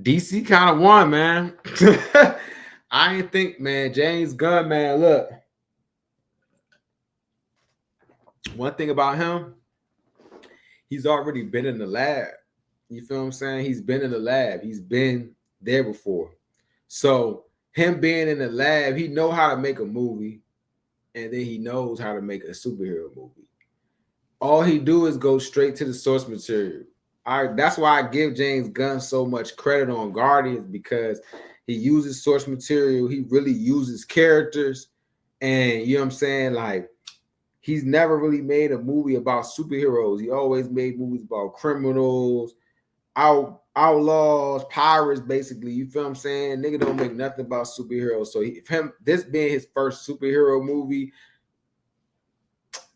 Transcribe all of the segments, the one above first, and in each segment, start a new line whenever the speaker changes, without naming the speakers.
DC kind of won, man. I ain't think, man. James Gunn, man. Look, one thing about him, he's already been in the lab. You feel what I'm saying? He's been in the lab. He's been there before. So him being in the lab, he know how to make a movie, and then he knows how to make a superhero movie. All he do is go straight to the source material. That's why I give James Gunn so much credit on Guardians, because he uses source material. He really uses characters, and you know what I'm saying? Like, he's never really made a movie about superheroes. He always made movies about criminals, outlaws, pirates, basically. You feel what I'm saying? Nigga don't make nothing about superheroes. So this being his first superhero movie,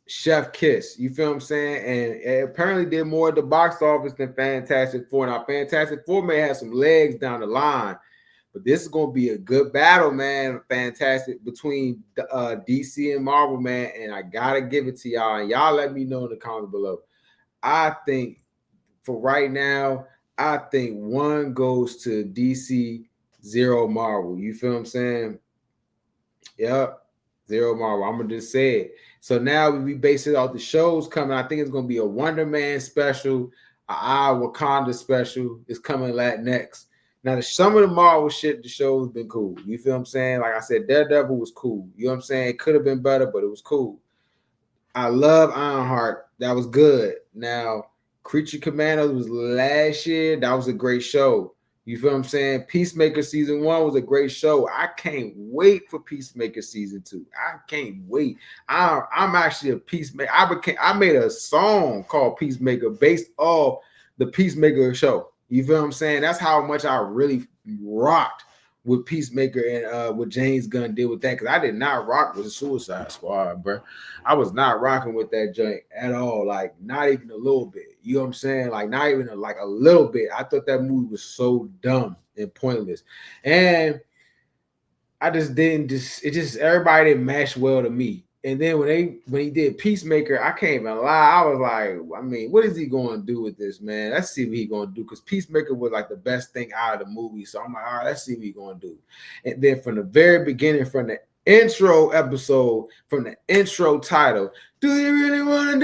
chef kiss. You feel what I'm saying? And it apparently did more at the box office than Fantastic Four. Now, Fantastic Four may have some legs down the line, but this is going to be a good battle, man. Fantastic between DC and Marvel, man. And I got to give it to y'all. And y'all let me know in the comments below. I think for right now, I think 1 goes to DC, 0 Marvel. You feel what I'm saying? Yep. 0 Marvel. I'm going to just say it. So now we base it off the shows coming. I think it's going to be a Wonder Man special, a Wakanda special. It's coming next. Now, some of the Marvel shit, the show's been cool. You feel what I'm saying? Like I said, Daredevil was cool. You know what I'm saying? It could have been better, but it was cool. I love Ironheart. That was good. Now, Creature Commandos was last year. That was a great show. You feel what I'm saying? Peacemaker season 1 was a great show. I can't wait for Peacemaker season 2. I can't wait. I'm actually a Peacemaker. I made a song called Peacemaker based off the Peacemaker show. You feel what I'm saying? That's how much I really rocked with Peacemaker and what James Gunn did with that. Because I did not rock with the Suicide Squad, bro. I was not rocking with that joint at all. Like, not even a little bit. You know what I'm saying? Like, not even like a little bit. I thought that movie was so dumb and pointless. And I just didn't everybody didn't match well to me. And then when he did Peacemaker, I can't even lie. I was like, I mean, what is he going to do with this, man? Let's see what he's going to do. Because Peacemaker was like the best thing out of the movie. So I'm like, all right, let's see what he's going to do. And then from the very beginning, from the intro episode, from the intro title, do you really want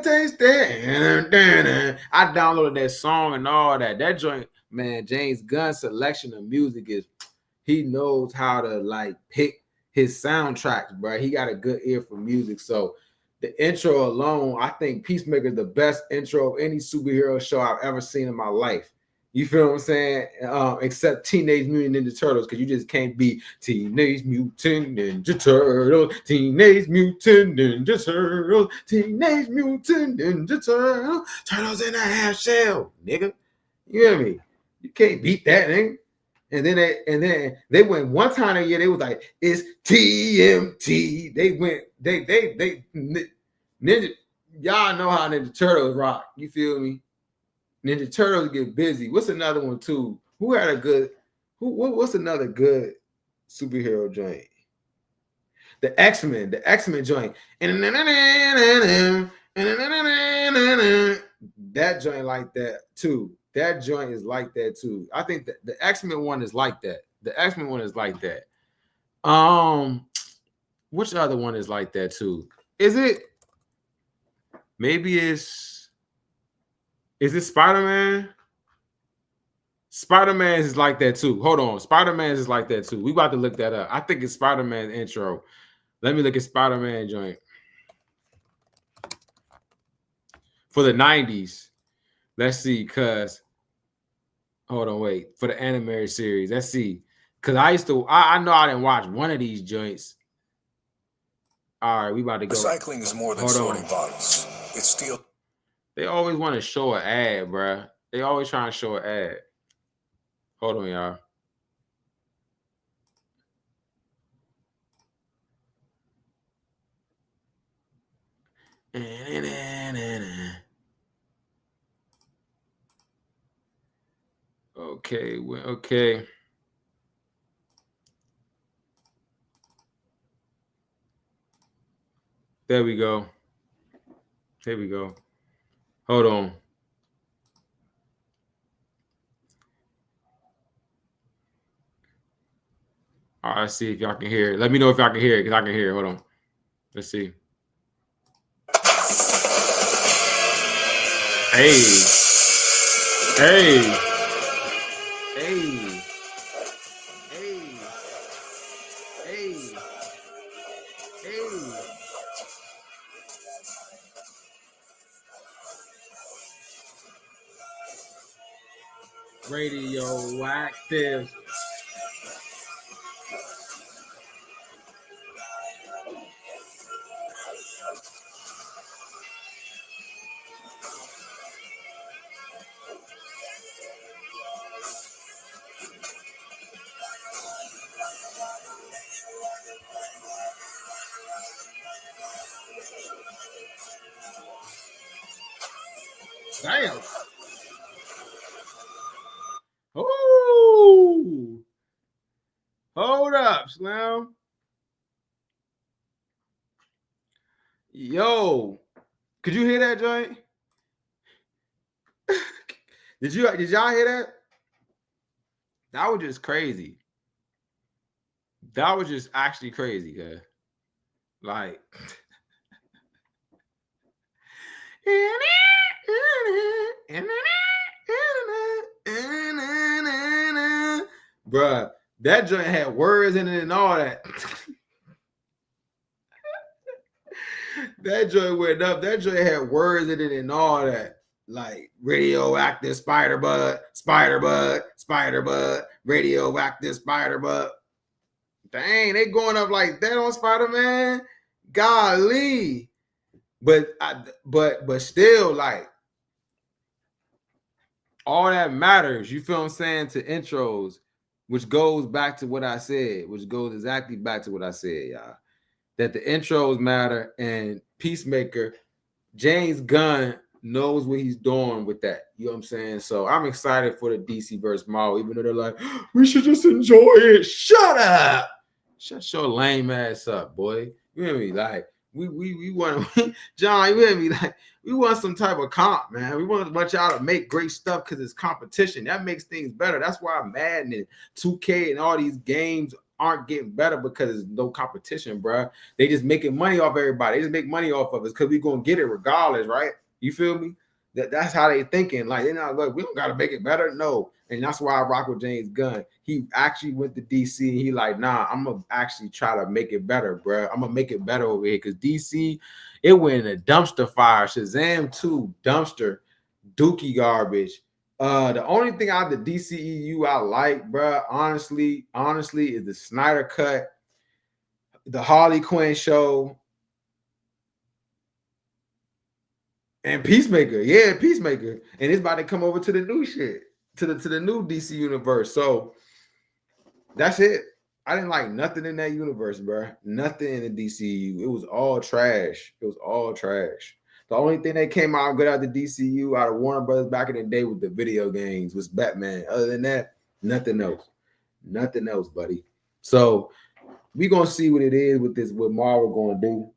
to taste that? I downloaded that song and all that. That joint, man, James Gunn's selection of music is, he knows how to like pick his soundtracks, bro. He got a good ear for music. So the intro alone, I think Peacemaker is the best intro of any superhero show I've ever seen in my life. You feel what I'm saying? Except Teenage Mutant Ninja Turtles, because you just can't be Teenage Mutant Ninja Turtles, Teenage Mutant Ninja Turtles, Teenage Mutant Ninja Turtles, Turtles in a half shell, nigga. You hear me? You can't beat that, nigga. And then they went one time a year. They was like, it's TMT. They went, they Ninja. Y'all know how Ninja Turtles rock. You feel me? Ninja Turtles get busy. What's another one too? Who had a good? What's another good superhero joint? The X-Men. The X-Men joint. That joint like that too. That joint is like that too. I think that the X-Men one is like that. The X-Men one is like that. Which other one is like that too? Is it? Maybe is it Spider-Man? Spider-Man is like that too. Hold on. Spider-Man is like that too. We about to look that up. I think it's Spider-Man intro. Let me look at Spider-Man joint. For the 90s. Let's see, cuz hold on, wait. For the animated series. Let's see. Cause I know I didn't watch one of these joints. All right, we about to go.
Recycling is more than sorting bottles. It's still.
They always want to show an ad, bruh. They always trying to show an ad. Hold on, y'all. Okay, okay. There we go. There we go. Hold on. All right, let's see if y'all can hear it. Let me know if y'all can hear it, because I can hear it. Hold on. Let's see. Hey. Hey. Hey. Hey. Hey. Hey. Radioactive. Damn. Oh. Hold up, Slim. Yo. Could you hear that, joint? Did y'all hear that? That was just crazy. That was just actually crazy, guys. Like bruh, that joint had words in it and all that. That joint went up. That joint had words in it and all that. Like radioactive spider bud, radioactive spider bud. Dang, they going up like that on Spider-Man. Golly. But still, like, all that matters, you feel what I'm saying, to intros, which goes back to what I said, which goes exactly back to what I said, y'all. That the intros matter, and Peacemaker, James Gunn knows what he's doing with that. You know what I'm saying? So I'm excited for the DC versus Marvel, even though they're like, we should just enjoy it. Shut up. Shut your lame ass up, boy. You hear me? Like, we want John, you hear me? Like, we want some type of comp, man. We want y'all to make great stuff because it's competition. That makes things better. That's why Madden and 2K and all these games aren't getting better, because there's no competition, bro. They just making money off everybody. They just make money off of us because we're gonna get it regardless, right? You feel me? That's how they thinking. Like, they're not like, we don't gotta make it better. No. And that's why I rock with James Gunn. He actually went to DC and he like, nah, I'm gonna actually try to make it better, bro. I'm gonna make it better over here, because DC, it went in a dumpster fire. Shazam 2, dumpster, dookie garbage. The only thing out of the DCEU I like, bro, honestly, is the Snyder Cut, the Harley Quinn show, and Peacemaker. Yeah, Peacemaker. And it's about to come over to the new shit, to the new DC universe. So that's it. I didn't like nothing in that universe, bro. Nothing in the DCU. It was all trash. It was all trash. The only thing that came out good out of the DCU, out of Warner Brothers back in the day with the video games, was Batman. Other than that, nothing else. Nothing else, buddy. So we gonna see what it is with this, what Marvel gonna do.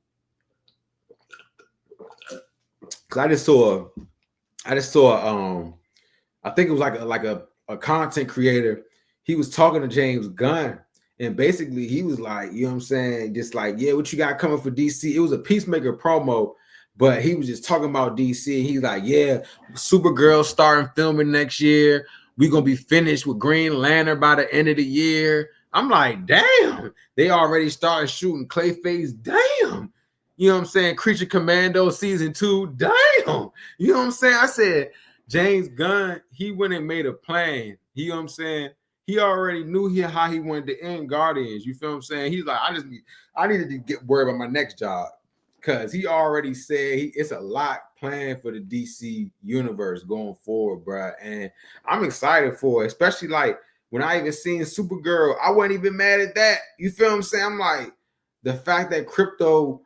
Cause I just saw I think it was like a content creator. He was talking to James Gunn, and basically he was like, you know what I'm saying, just like, yeah, what you got coming for DC? It was a Peacemaker promo, but he was just talking about DC. He's like, yeah, Supergirl starting filming next year. We're gonna be finished with Green Lantern by the end of the year. I'm like, damn, they already started shooting Clayface. Damn. You know what I'm saying? Creature Commando season 2. Damn. You know what I'm saying? I said, James Gunn, he went and made a plan. You know what I'm saying? He already knew how he wanted to end Guardians. You feel what I'm saying? He's like, I needed to get worried about my next job, because he already said it's a lot planned for the DC universe going forward, bro. And I'm excited for it, especially like when I even seen Supergirl. I wasn't even mad at that. You feel what I'm saying? I'm like, the fact that Crypto,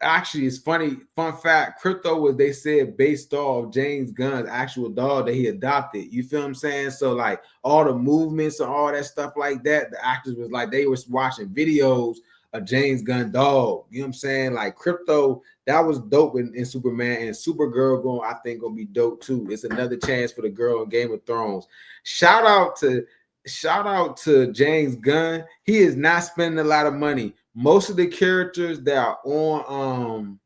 actually, it's funny, fun fact, Crypto was, they said, based off James Gunn's actual dog that he adopted. You feel what I'm saying? So like all the movements and all that stuff like that, the actors was like, they was watching videos of James Gunn dog. You know what I'm saying? Like Crypto, that was dope in Superman, and Supergirl I think gonna be dope too. It's another chance for the girl in Game of Thrones. Shout out to shout out to James Gunn. He is not spending a lot of money. Most of the characters that are on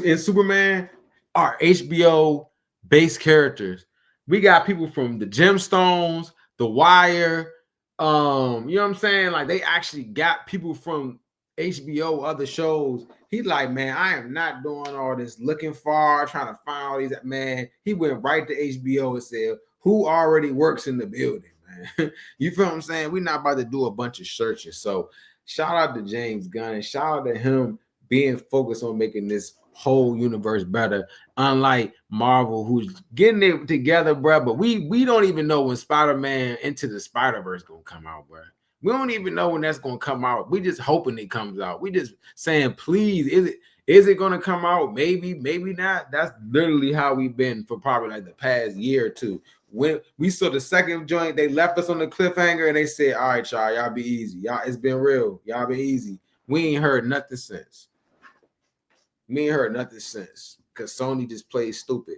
in Superman are HBO based characters. We got people from the Gemstones, The Wire. You know what I'm saying? Like they actually got people from HBO, other shows. He's like, man, I am not doing all this looking far, trying to find all these. Man, he went right to HBO and said, who already works in the building, man? You feel what I'm saying? We're not about to do a bunch of searches. So shout out to James Gunn and shout out to him being focused on making this whole universe better. Unlike Marvel, who's getting it together, bro. But we don't even know when Spider-Man Into the Spider-Verse gonna come out, bro. We don't even know when that's gonna come out. We just hoping it comes out. We just saying, please, is it gonna come out? Maybe, maybe not. That's literally how we've been for probably like the past year or two. When we saw the second joint, they left us on the cliffhanger and they said, all right, y'all be easy. Y'all, it's been real. Y'all be easy. We ain't heard nothing since. Me ain't heard nothing since because Sony just plays stupid.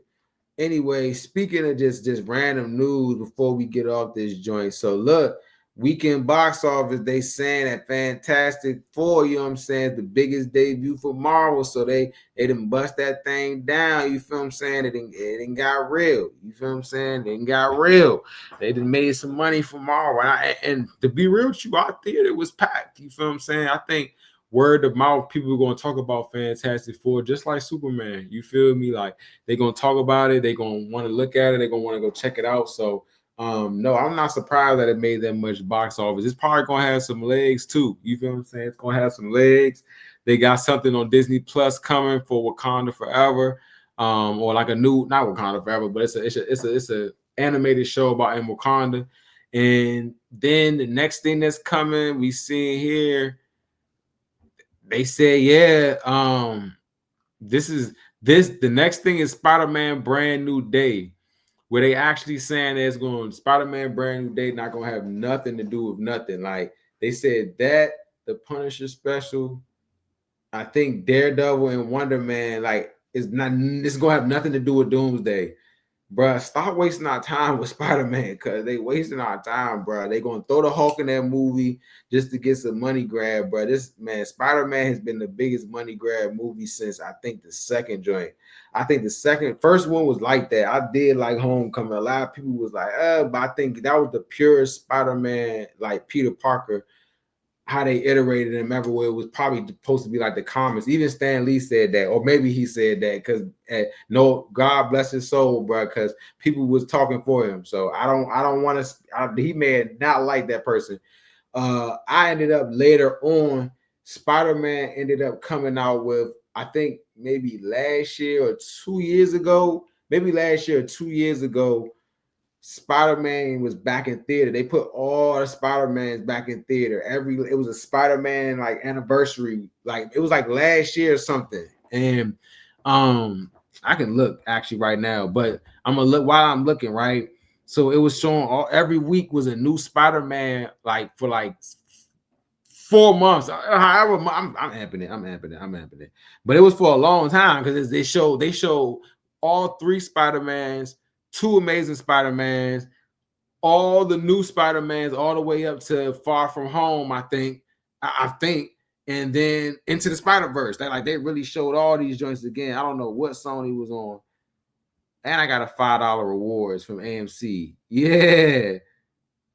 Anyway, speaking of just random news before we get off this joint. So look, weekend box office, they saying that Fantastic Four, you know what I'm saying, the biggest debut for Marvel. So they didn't bust that thing down. You feel what I'm saying? It didn't got real. You feel what I'm saying? It didn't got real. They done made some money for Marvel. And to be real with you, our theater was packed. You feel what I'm saying? I think word of mouth, people are going to talk about Fantastic Four just like Superman. You feel me? Like they're going to talk about it. They're going to want to look at it. They're going to want to go check it out. So, no, I'm not surprised that it made that much box office. It's probably going to have some legs too. You feel what I'm saying? It's going to have some legs. They got something on Disney Plus coming for Wakanda Forever, or like a new, not Wakanda Forever, but it's a animated show about in Wakanda. And then the next thing that's coming, we see here, they said, yeah, the next thing is Spider-Man Brand New Day, where they actually saying it's going Spider-Man Brand New Day not gonna have nothing to do with nothing. Like they said that the Punisher special, I think Daredevil and Wonder Man, like it's gonna have nothing to do with Doomsday. Bruh, stop wasting our time with Spider-Man because they wasting our time, bruh. They gonna throw the Hulk in that movie just to get some money grab, bruh. This man, Spider-Man has been the biggest money grab movie since I think the second joint. I think the first one was like that. I did like Homecoming. A lot of people was like, but I think that was the purest Spider-Man, like Peter Parker, how they iterated him everywhere. It was probably supposed to be like the comics. Even Stan Lee said that, or maybe he said that because no, God bless his soul, bro, because people was talking for him. So I don't want to. He may not like that person. I ended up later on. Spider-Man ended up coming out with, I think maybe last year or 2 years ago, Spider-Man was back in theater. They put all the Spider-Mans back in theater. It was a Spider-Man like anniversary. Like it was like last year or something. And I can look actually right now, but I'm gonna look while I'm looking, right? So it was showing every week was a new Spider-Man, like for like 4 months. However, I'm amping it. But it was for a long time because they show all 3 Spider-Mans, 2 Amazing Spider-Mans, all the new Spider-Mans, all the way up to Far From Home, I think, and then Into the Spider-Verse. They really showed all these joints again. I don't know what Sony was on. And I got a $5 rewards from AMC. Yeah.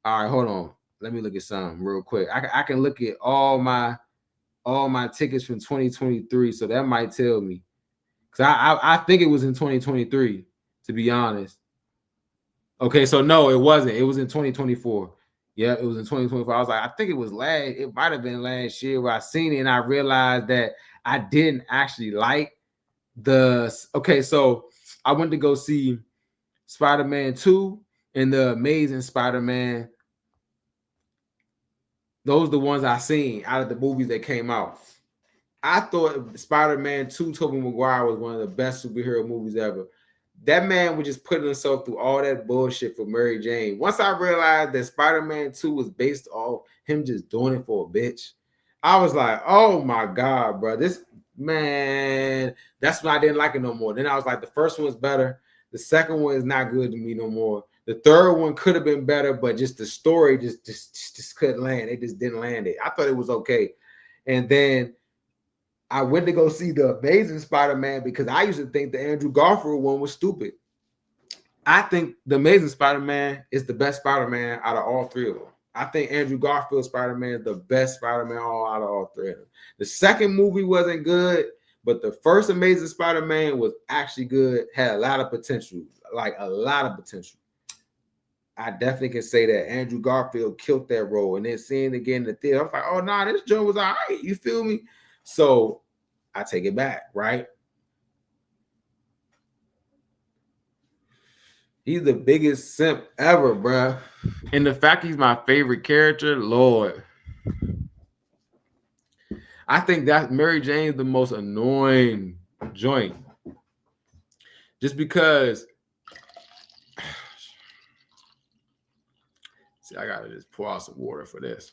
All right, hold on. Let me look at something real quick. I can look at all my tickets from 2023, so that might tell me. Because I think it was in 2023, to be honest. Okay, so no, it wasn't. It was in 2024. Yeah, it was in 2024. I was like, I think it was it might have been last year where I seen it and I realized that I didn't actually like okay, so I went to go see Spider-Man 2 and the Amazing Spider-Man. Those are the ones I seen out of the movies that came out. I thought Spider-Man 2, Tobey Maguire, was one of the best superhero movies ever. That man was just putting himself through all that bullshit for Mary Jane. Once I realized that Spider-Man 2 was based off him just doing it for a bitch, I was like, oh my God, bro. This man, that's when I didn't like it no more. Then I was like, the first one's better. The second one is not good to me no more. The third one could have been better, but just the story just couldn't land. They just didn't land it. I thought it was okay. And then I went to go see the Amazing Spider-Man because I used to think the Andrew Garfield one was stupid. I think the Amazing Spider-Man is the best Spider-Man out of all three of them. I think Andrew Garfield Spider-Man is the best Spider-Man out of all three of them. The second movie wasn't good, but the first Amazing Spider-Man was actually good, had a lot of potential, like a lot of potential. I definitely can say that Andrew Garfield killed that role. And then seeing it again in the theater, I was like, oh, nah, this joke was all right. You feel me? So I take it back, right? He's the biggest simp ever, bruh. And the fact he's my favorite character, Lord. I think that Mary Jane is the most annoying joint. Just because. See, I gotta just pour out some water for this.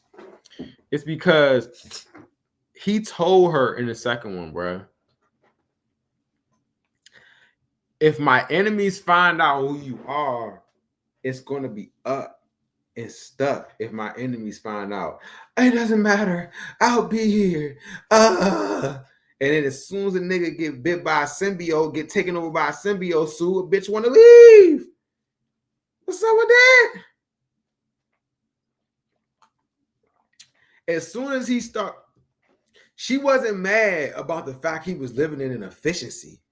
It's because he told her in the second one, bruh. If my enemies find out who you are, it's gonna be up and stuck. If my enemies find out, it doesn't matter. I'll be here. And then as soon as a nigga get bit by a symbiote, get taken over by a symbiote suit, a bitch want to leave. What's up with that? As soon as he start, she wasn't mad about the fact he was living in an efficiency.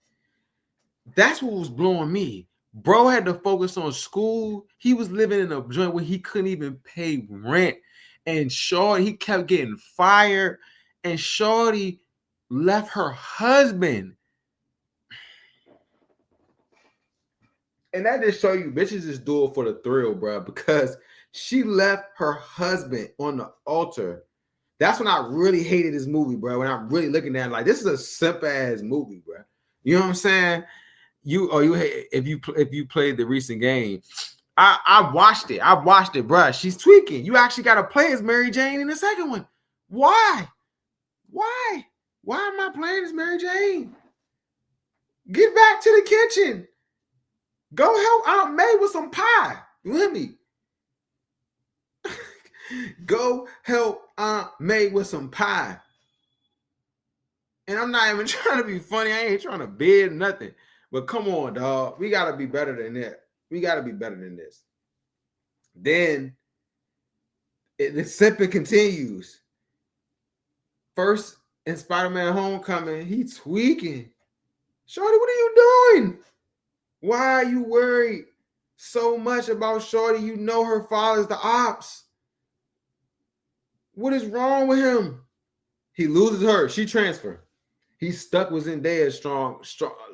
That's what was blowing me. Bro had to focus on school. He was living in a joint where he couldn't even pay rent. And Shorty, he kept getting fired. And Shorty left her husband. And that just show you bitches just do it for the thrill, bro. Because she left her husband on the altar. That's when I really hated this movie, bro. When I'm really looking at it, like, this is a simp ass movie, bro. You know what I'm saying? If you played the recent game, I watched it, bro. She's tweaking. You actually got to play as Mary Jane in the second one. Why am I playing as Mary Jane? Get back to the kitchen. Go help Aunt May with some pie. You hear me? Go help Aunt May with some pie. And I'm not even trying to be funny. I ain't trying to bid nothing. But come on, dog. We got to be better than that. We got to be better than this. Then the simping continues. First, in Spider-Man Homecoming, he tweaking. Shorty, what are you doing? Why are you worried so much about Shorty? You know her father's the ops. What is wrong with him? He loses her. She transferred. He stuck with Zendaya strong,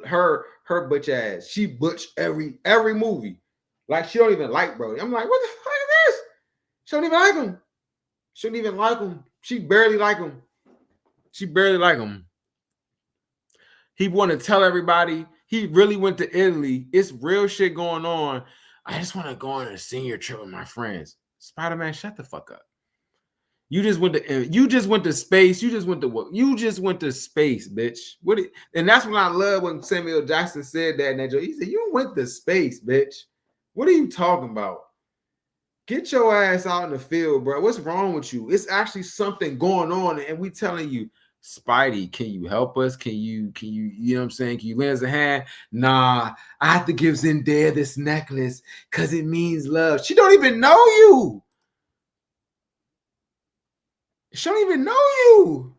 her butch ass. She butch every movie. Like, she don't even like bro. I'm like, what the fuck is this? She don't even like him. She don't even like him. She barely like him. He want to tell everybody he really went to Italy. It's real shit going on. I just want to go on a senior trip with my friends. Spider-Man, shut the fuck up. You just went to space. You just went to what? You just went to space, bitch. And that's when I love when Samuel Jackson said that in that joke. He said, you went to space, bitch. What are you talking about? Get your ass out in the field, bro. What's wrong with you? It's actually something going on, and we telling you, Spidey, can you help us? Can you, you know what I'm saying? Can you lend us a hand? Nah, I have to give Zendaya this necklace because it means love. She don't even know you. She don't even know you.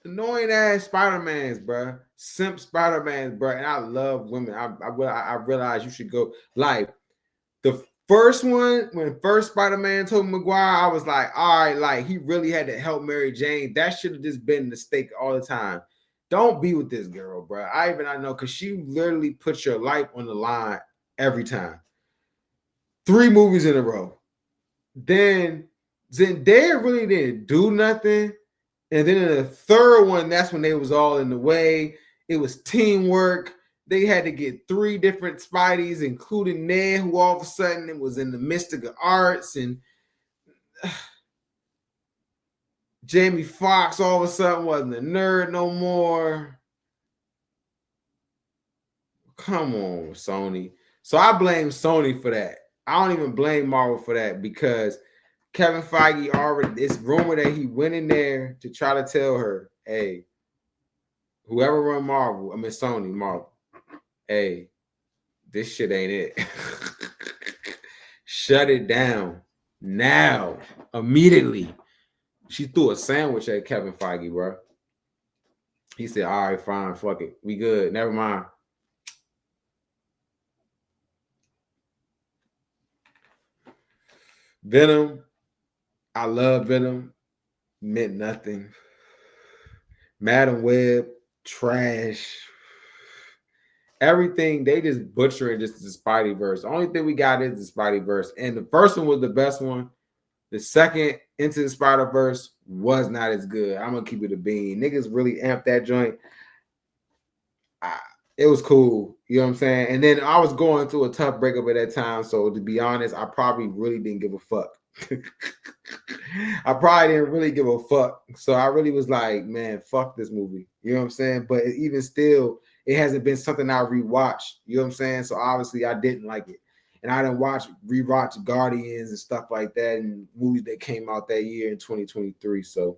Annoying ass Spider-Mans, bro. Simp Spider-Mans, bro. And I love women. I realize you should go. Like, the first one, when first Spider-Man told Maguire, I was like, all right, like, he really had to help Mary Jane. That should have just been the stake all the time. Don't be with this girl, bro. I know, because she literally puts your life on the line every time. 3 movies in a row. Then Zendaya really didn't do nothing. And then in the third one, that's when they was all in the way. It was teamwork. They had to get 3 different Spideys, including Ned, who all of a sudden it was in the mystical arts. And Jamie Foxx all of a sudden wasn't a nerd no more. Come on, Sony. So I blame Sony for that. I don't even blame Marvel for that because Kevin Feige already, it's rumored that he went in there to try to tell her, hey, whoever run Marvel, I mean Sony, Marvel, hey, this shit ain't it. Shut it down now, immediately. She threw a sandwich at Kevin Feige, bro. He said, all right, fine, fuck it. We good. Never mind. Venom, I love Venom. Meant nothing. Madam Web, trash. Everything, they just butchering just the Spideyverse. The only thing we got is the Spideyverse. And the first one was the best one. The second, Into the Spider-Verse, was not as good. I'm going to keep it a bean. Niggas really amped that joint. It was cool. You know what I'm saying? And then I was going through a tough breakup at that time. So to be honest, I probably really didn't give a fuck. I probably didn't really give a fuck. So I really was like, man, fuck this movie. You know what I'm saying? But even still, it hasn't been something I rewatched. You know what I'm saying? So obviously I didn't like it. And I didn't rewatch Guardians and stuff like that and movies that came out that year in 2023. So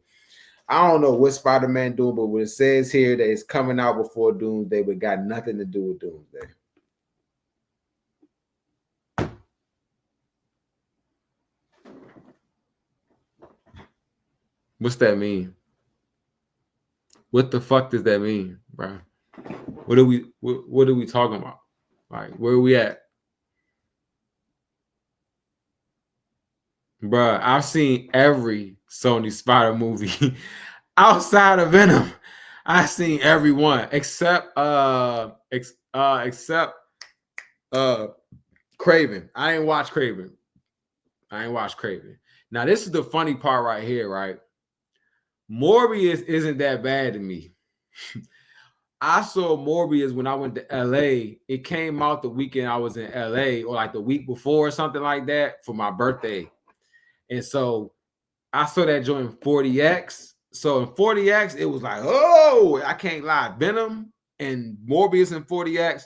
I don't know what Spider-Man doing, but what it says here that it's coming out before Doomsday, but got nothing to do with Doomsday. What's that mean? What the fuck does that mean, bro? What are we talking about? Like, where are we at? Bruh, I've seen every Sony Spider movie outside of Venom. I've seen every one except Craven. I ain't watch Craven. Now, this is the funny part right here, right? Morbius isn't that bad to me. I saw Morbius when I went to LA. It came out the weekend I was in LA, or like the week before or something like that, for my birthday. And so I saw that joint 40X. So in 40X, it was like, oh, I can't lie. Venom and Morbius in 40X.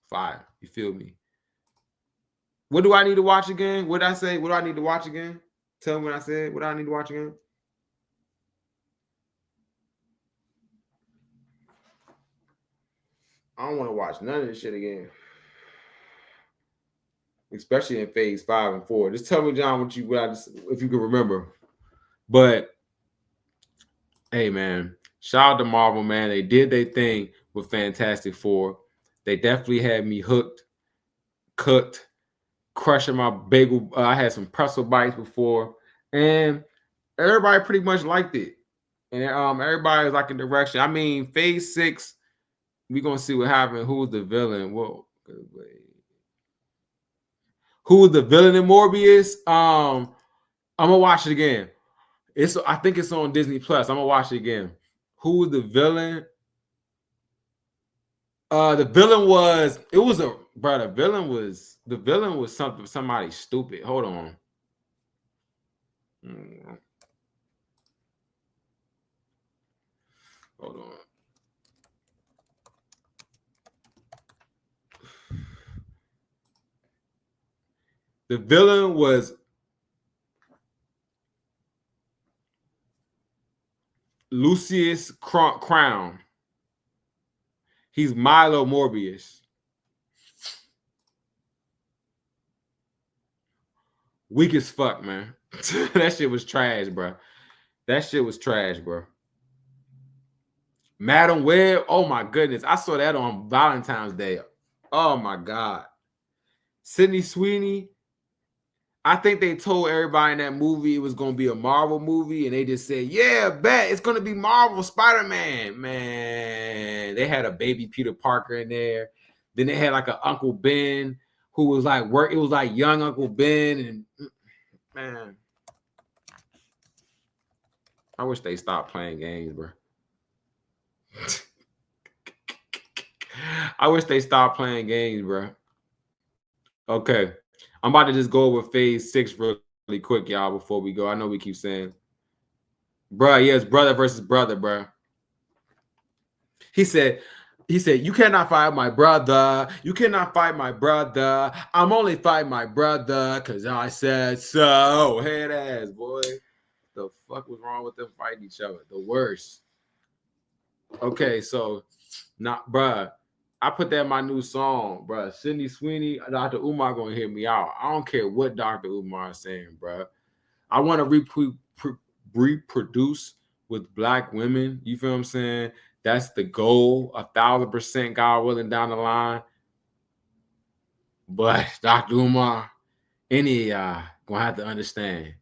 Fire. You feel me? What do I need to watch again? What did I say? What do I need to watch again? Tell me what I said. What do I need to watch again? I don't want to watch none of this shit again. Especially in phase 5 and 4. Just tell me, John, if you can remember. But hey, man, shout out to Marvel, man. They did their thing with Fantastic Four. They definitely had me hooked, cooked, crushing my bagel. I had some pretzel bites before, and everybody pretty much liked it. And everybody was like in direction. I mean, phase 6, we're gonna see what happened. Who's the villain? Whoa, who was the villain in Morbius? I'm gonna watch it again. I think it's on Disney Plus. I'm gonna watch it again. Who was the villain? The villain was the villain was somebody stupid. Hold on. Hold on. The villain was Lucius Crown. He's Milo Morbius. Weak as fuck, man. That shit was trash, bro. Madam Web. Oh my goodness. I saw that on Valentine's Day. Oh my God. Sydney Sweeney. I think they told everybody in that movie it was going to be a Marvel movie, and they just said, yeah, bet it's going to be Marvel Spider-Man. Man, they had a baby Peter Parker in there. Then they had like an Uncle Ben who was like it was like young Uncle Ben, and man, I wish they stopped playing games, bro. I wish they stopped playing games, bro. Okay. I'm about to just go over phase 6 really quick, y'all, before we go. I know we keep saying, bruh, yeah, it's brother versus brother, bruh. He said, He said, "You cannot fight my brother. You cannot fight my brother. I'm only fighting my brother because I said so." Head ass, boy. The fuck was wrong with them fighting each other? The worst. Okay, so not, bruh. I put that in my new song, bruh. Sydney Sweeney, Dr. Umar gonna hear me out. I don't care what Dr. Umar is saying, bruh. I want to reproduce with black women. You feel what I'm saying? That's the goal, 1,000%, God willing, down the line. But Dr. Umar, any of y'all gonna have to understand.